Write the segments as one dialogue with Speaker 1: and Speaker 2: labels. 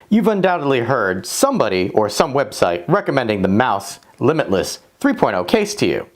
Speaker 1: You've undoubtedly heard somebody or some website recommending the Mous Limitless 3.0 case to you.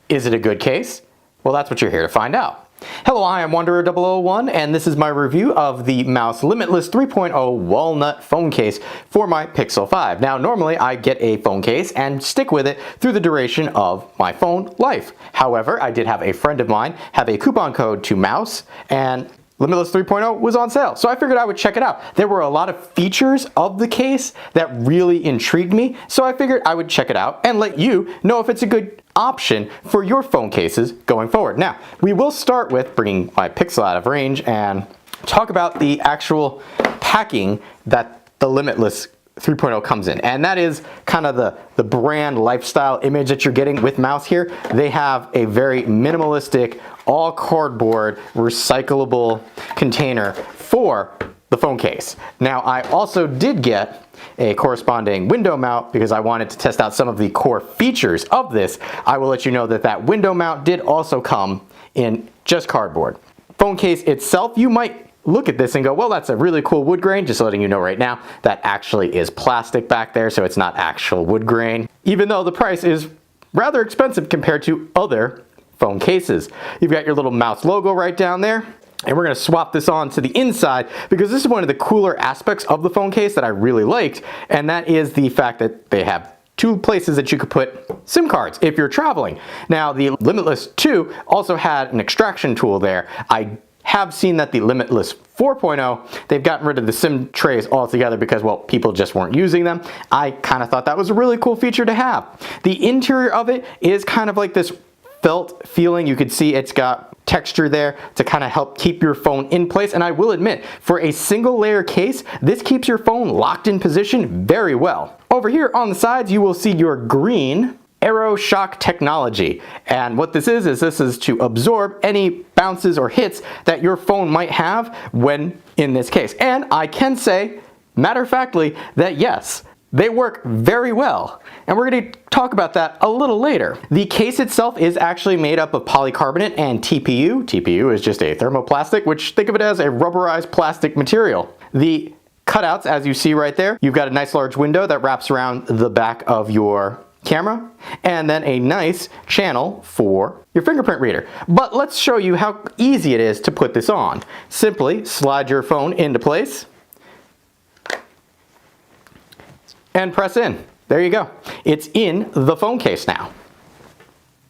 Speaker 1: Is it a good case? Well, that's what you're here to find out. Hello, I am Wanderer001, and this is my review of the Mous Limitless 3.0 walnut phone case for my Pixel 5. Now, normally I get a phone case and stick with it through the duration of my phone life. However, I did have a friend of mine have a coupon code to Mous, and Limitless 3.0 was on sale, so I figured I would check it out. There were a lot of features of the case that really intrigued me, so I figured I would check it out and let you know if it's a good option for your phone cases going forward. Now, we will start with bringing my Pixel out of range and talk about the actual packing that the Limitless 3.0 comes in, and that is kind of the brand lifestyle image that you're getting with Mous here. They have a very minimalistic, all cardboard, recyclable container for the phone case. Now, I also did get a corresponding window mount because I wanted to test out some of the core features of this. I will let you know that that window mount did also come in just cardboard. Phone case itself, you might look at this and go, well, that's a really cool wood grain. Just letting you know right now, that actually is plastic back there, so it's not actual wood grain, even though the price is rather expensive compared to other phone cases. You've got your little Mous logo right down there, and we're going to swap this on to the inside because this is one of the cooler aspects of the phone case that I really liked, and that is the fact that they have two places that you could put SIM cards if you're traveling. Now, the Limitless 2 also had an extraction tool there. I have seen that the Limitless 4.0, they've gotten rid of the SIM trays altogether because, well, people just weren't using them. I kind of thought that was a really cool feature to have. The interior of it is kind of like this felt feeling. You could see it's got texture there to kind of help keep your phone in place, and I will admit, for a single layer case, this keeps your phone locked in position very well. Over here on the sides, you will see your green Aero Shock technology, and what this is to absorb any bounces or hits that your phone might have when in this case. And I can say, matter-of-factly, that yes, they work very well, and we're going to talk about that a little later. The case itself is actually made up of polycarbonate and TPU. TPU is just a thermoplastic, which think of it as a rubberized plastic material. The cutouts, as you see right there, you've got a nice large window that wraps around the back of your camera, and then a nice channel for your fingerprint reader. But let's show you how easy it is to put this on. Simply slide your phone into place and press in. There you go. It's in the phone case now.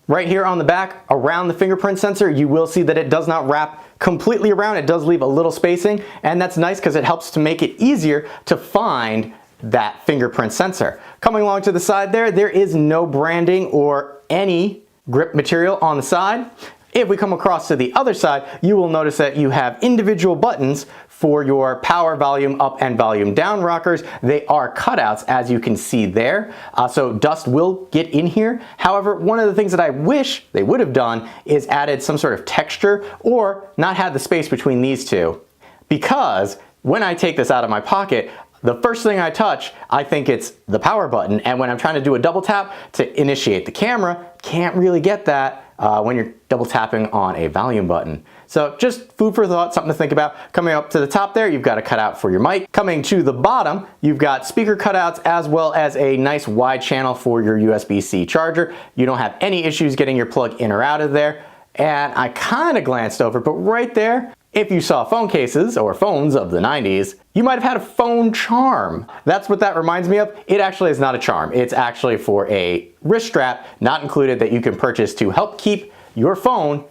Speaker 1: Right here on the back, around the fingerprint sensor, you will see that it does not wrap completely around. It does leave a little spacing, and that's nice because it helps to make it easier to find that fingerprint sensor. Coming along to the side there is no branding or any grip material on the side. If we come across to the other side, you will notice that you have individual buttons for your power volume up and volume down rockers. They are cutouts, as you can see there, so dust will get in here. However, one of the things that I wish they would have done is added some sort of texture or not had the space between these two, because when I take this out of my pocket, the first thing I touch, I think it's the power button, and when I'm trying to do a double tap to initiate the camera, can't really get that when you're double tapping on a volume button. So just food for thought, something to think about. Coming up to the top there, you've got a cutout for your mic. Coming to the bottom, you've got speaker cutouts as well as a nice wide channel for your USB-C charger. You don't have any issues getting your plug in or out of there. And I kind of glanced over, but right there, if you saw phone cases or phones of the 90s, you might have had a phone charm. That's what that reminds me of. It actually is not a charm. It's actually for a wrist strap, not included, that you can purchase to help keep your phone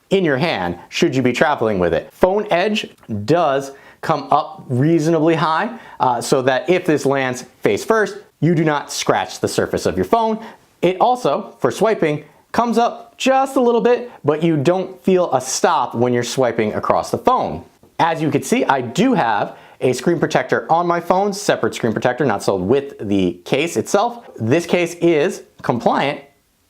Speaker 1: in your hand should you be traveling with it. Phone edge does come up reasonably high so that if this lands face first, you do not scratch the surface of your phone. It also, for swiping, comes up just a little bit, but you don't feel a stop when you're swiping across the phone. As you can see, I do have a screen protector on my phone, separate screen protector, not sold with the case itself. This case is compliant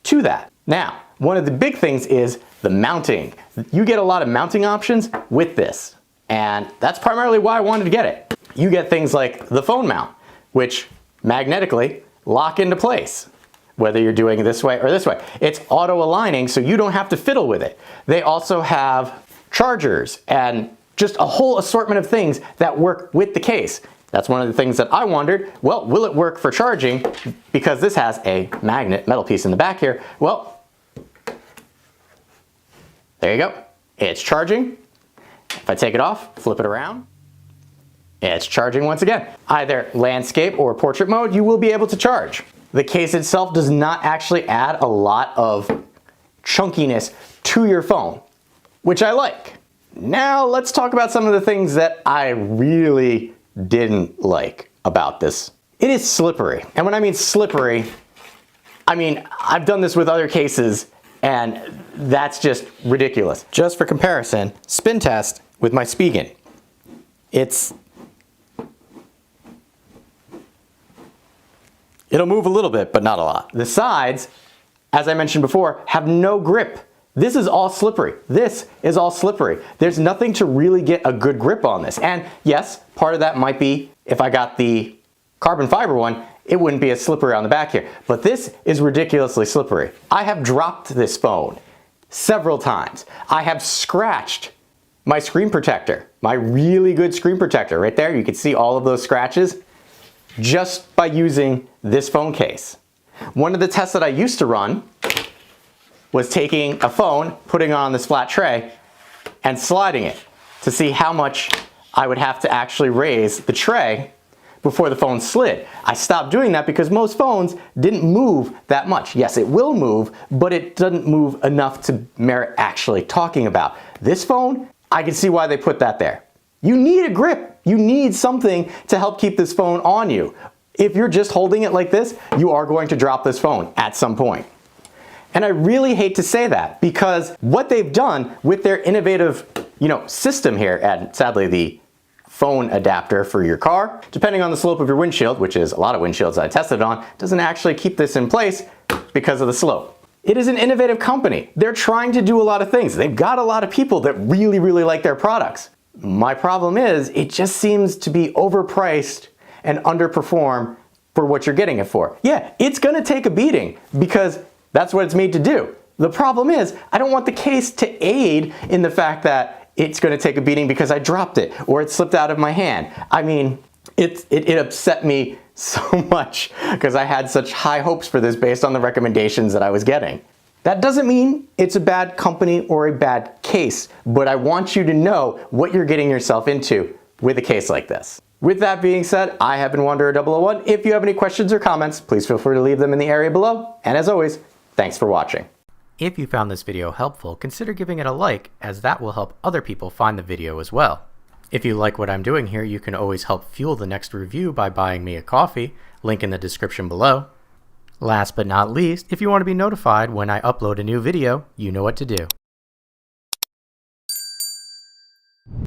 Speaker 1: to that. Now, one of the big things is the mounting. You get a lot of mounting options with this, and that's primarily why I wanted to get it. You get things like the phone mount, which magnetically lock into place, whether you're doing it this way or this way. It's auto aligning, so you don't have to fiddle with it. They also have chargers and just a whole assortment of things that work with the case. That's one of the things that I wondered. Well, will it work for charging? Because this has a magnet metal piece in the back here. Well, there you go. It's charging. If I take it off, flip it around, it's charging once again. Either landscape or portrait mode, you will be able to charge. The case itself does not actually add a lot of chunkiness to your phone, which I like. Now let's talk about some of the things that I really didn't like about this. It is slippery. And when I mean slippery, I mean, I've done this with other cases and that's just ridiculous. Just for comparison, spin test with my Spigen. It'll move a little bit, but not a lot. The sides, as I mentioned before, have no grip. This is all slippery. This is all slippery. There's nothing to really get a good grip on this. And yes, part of that might be if I got the carbon fiber one, it wouldn't be as slippery on the back here. But this is ridiculously slippery. I have dropped this phone several times. I have scratched my screen protector, my really good screen protector. Right there, you can see all of those scratches just by using this phone case. One of the tests that I used to run was taking a phone, putting it on this flat tray, and sliding it to see how much I would have to actually raise the tray before the phone slid. I stopped doing that because most phones didn't move that much. Yes, it will move, but it doesn't move enough to merit actually talking about. This phone, I can see why they put that there. You need a grip. You need something to help keep this phone on you. If you're just holding it like this, you are going to drop this phone at some point. And I really hate to say that because what they've done with their innovative, system here, and sadly the phone adapter for your car, depending on the slope of your windshield, which is a lot of windshields I tested on, doesn't actually keep this in place because of the slope. It is an innovative company. They're trying to do a lot of things. They've got a lot of people that really, really like their products. My problem is it just seems to be overpriced and underperform for what you're getting it for. Yeah, it's gonna take a beating because that's what it's made to do. The problem is I don't want the case to aid in the fact that it's gonna take a beating because I dropped it or it slipped out of my hand. I mean, it upset me so much because I had such high hopes for this based on the recommendations that I was getting. That doesn't mean it's a bad company or a bad case, but I want you to know what you're getting yourself into with a case like this. With that being said, I have been Wanderer001. If you have any questions or comments, please feel free to leave them in the area below. And as always, thanks for watching. If you found this video helpful, consider giving it a like, as that will help other people find the video as well. If you like what I'm doing here, you can always help fuel the next review by buying me a coffee, link in the description below. Last but not least, if you want to be notified when I upload a new video, you know what to do.